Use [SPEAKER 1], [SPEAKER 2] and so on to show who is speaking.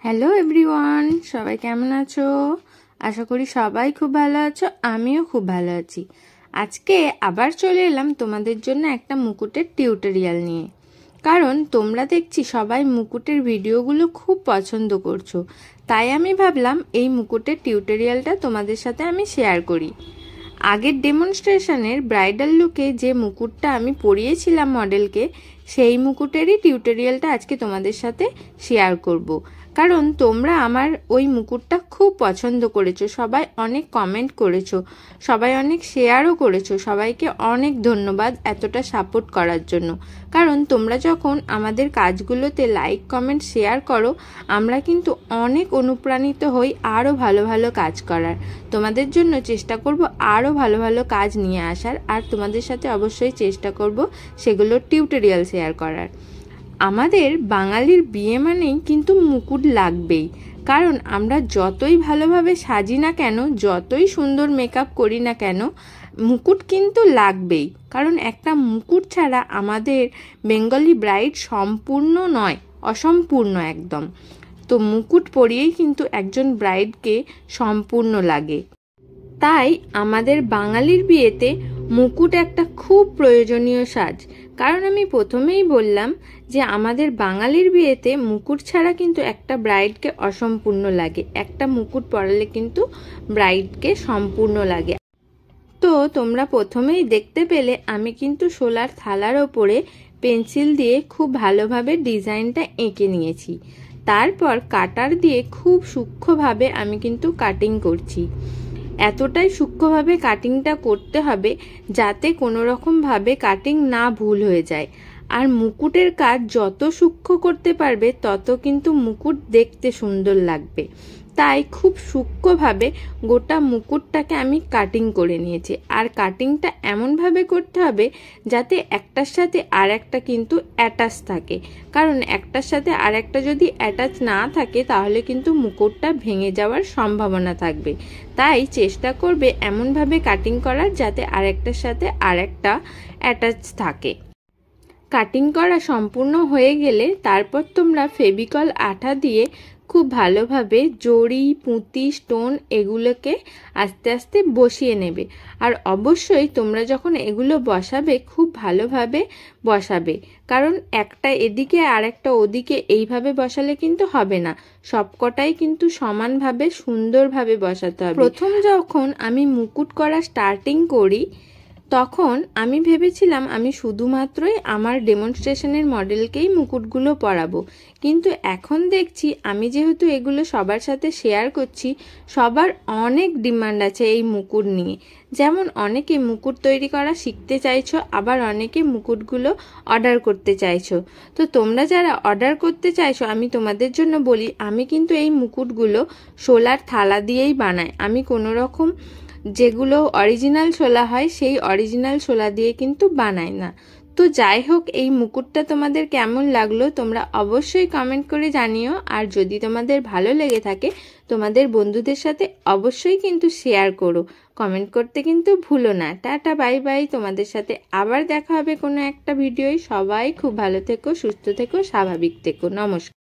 [SPEAKER 1] Hello everyone, সবাই কেমন আছো? আশা করি সবাই খুব ভালো আছো, আমিও খুব ভালো আছি। আজকে আবার চলে এলাম তোমাদের জন্য একটা মুকুটের টিউটোরিয়াল নিয়ে। কারণ তোমরা দেখছি সবাই মুকুটের ভিডিওগুলো খুব পছন্দ করছো, তাই আমি ভাবলাম এই মুকুটের টিউটোরিয়ালটা তোমাদের সাথে আমি শেয়ার করি। আগের ডেমনস্ট্রেশনের ব্রাইডাল লুকে যে মুকুটটা আমি পরিয়েছিলাম মডেলকে, সেই মুকুটেরই টিউটোরিয়ালটা আজকে তোমাদের সাথে শেয়ার করব। কারণ তোমরা আমার ওই মুকুটটা খুব পছন্দ করেছো, সবাই অনেক কমেন্ট করেছো, সবাই অনেক শেয়ারও করেছো। সবাইকে অনেক ধন্যবাদ এতটা সাপোর্ট করার জন্য। কারণ তোমরা যখন আমাদের কাজগুলোতে লাইক কমেন্ট শেয়ার করো, আমরা কিন্তু অনেক অনুপ্রাণিত হই আরও ভালো ভালো কাজ করার। তোমাদের জন্য চেষ্টা করব আরও ভালো ভালো কাজ নিয়ে আসার, আর তোমাদের সাথে অবশ্যই চেষ্টা করব সেগুলোর টিউটোরিয়াল শেয়ার করার। আমাদের বাঙালির বিয়ে মানেই কিন্তু মুকুট লাগবেই। কারণ আমরা যতই ভালোভাবে সাজি না কেন, যতই সুন্দর মেকআপ করি না কেন, মুকুট কিন্তু লাগবেই। কারণ একটা মুকুট ছাড়া আমাদের বেঙ্গলি ব্রাইড সম্পূর্ণ নয়, অসম্পূর্ণ একদম। তো মুকুট পরিয়েই কিন্তু একজন ব্রাইডকে সম্পূর্ণ লাগে। তাই আমাদের বাঙালির বিয়েতে মুকুট একটা খুব প্রয়োজনীয় সাজ। কারণ আমি প্রথমেই বললাম যে আমাদের বাঙালির বিয়েতে মুকুট ছাড়া কিন্তু একটা ব্রাইডকে অসম্পূর্ণ লাগে। একটা মুকুট পরালে কিন্তু ব্রাইডকে সম্পূর্ণ লাগে। তো তোমরা প্রথমেই দেখতে পেলে আমি কিন্তু শোলার থালার ওপরে পেন্সিল দিয়ে খুব ভালোভাবে ডিজাইনটা এঁকে নিয়েছি। তারপর কাটার দিয়ে খুব সূক্ষ্মভাবে আমি কিন্তু কাটিং করছি। এতটাই সূক্ষ্মভাবে কাটিংটা করতে হবে যাতে কোনো রকমভাবে কাটিং না ভুল হয়ে যায়। আর মুকুটের কাজ যত সূক্ষ্ম করতে পারবে তত কিন্তু মুকুট দেখতে সুন্দর লাগবে। তাই খুব সূক্ষ্মভাবে গোটা মুকুটটাকে আমি কাটিং করে নিয়েছি। আর কাটিংটা এমনভাবে করতে হবে যাতে একটার সাথে আর একটা কিন্তু অ্যাটাচ থাকে। কারণ একটার সাথে আর একটা যদি অ্যাটাচ না থাকে তাহলে কিন্তু মুকুটটা ভেঙে যাওয়ার সম্ভাবনা থাকবে। তাই চেষ্টা করবে এমনভাবে কাটিং করার যাতে আরেকটার সাথে আর একটা অ্যাটাচ থাকে। কাটিং করা সম্পূর্ণ হয়ে গেলে তারপর তোমরা ফেভিকল আঠা দিয়ে খুব ভালোভাবে জড়ি, পুঁতি, স্টোন এগুলোকে আস্তে আস্তে বসিয়ে নেবে। আর অবশ্যই তোমরা যখন এগুলো বসাবে খুব ভালোভাবে বসাবে। কারণ একটা এদিকে আর একটা ওদিকে এইভাবে বসালে কিন্তু হবে না, সবকটাই কিন্তু সমানভাবে সুন্দরভাবে বসাতে হবে। প্রথম যখন আমি মুকুট করা স্টার্টিং করি তখন আমি ভেবেছিলাম আমি শুধুমাত্রই আমার ডেমনস্ট্রেশনের মডেলকেই মুকুটগুলো পরাবো। কিন্তু এখন দেখছি আমি যেহেতু এগুলো সবার সাথে শেয়ার করছি, সবার অনেক ডিমান্ড আছে এই মুকুট নিয়ে। যেমন অনেকে মুকুট তৈরি করা শিখতে চাইছো, আবার অনেকে মুকুটগুলো অর্ডার করতে চাইছো। তো তোমরা যারা অর্ডার করতে চাইছো আমি তোমাদের জন্য বলি, আমি কিন্তু এই মুকুটগুলো শোলার থালা দিয়েই বানাই। আমি কোনো রকম যেগুলো অরিজিনাল শোলা হয় সেই অরিজিনাল শোলা দিয়ে কিন্তু বানাই না। তো যাই হোক, এই মুকুটটা তোমাদের কেমন লাগলো তোমরা অবশ্যই কমেন্ট করে জানিও। আর যদি তোমাদের ভালো লেগে থাকে তোমাদের বন্ধুদের সাথে অবশ্যই কিন্তু শেয়ার করো, কমেন্ট করতে কিন্তু ভুলো না। Tata, bye bye. তোমাদের সাথে আবার দেখা হবে কোনো একটা ভিডিওয়। সবাই খুব ভালো থেকো, সুস্থ থেকো, স্বাভাবিক থেকো। নমস্কার।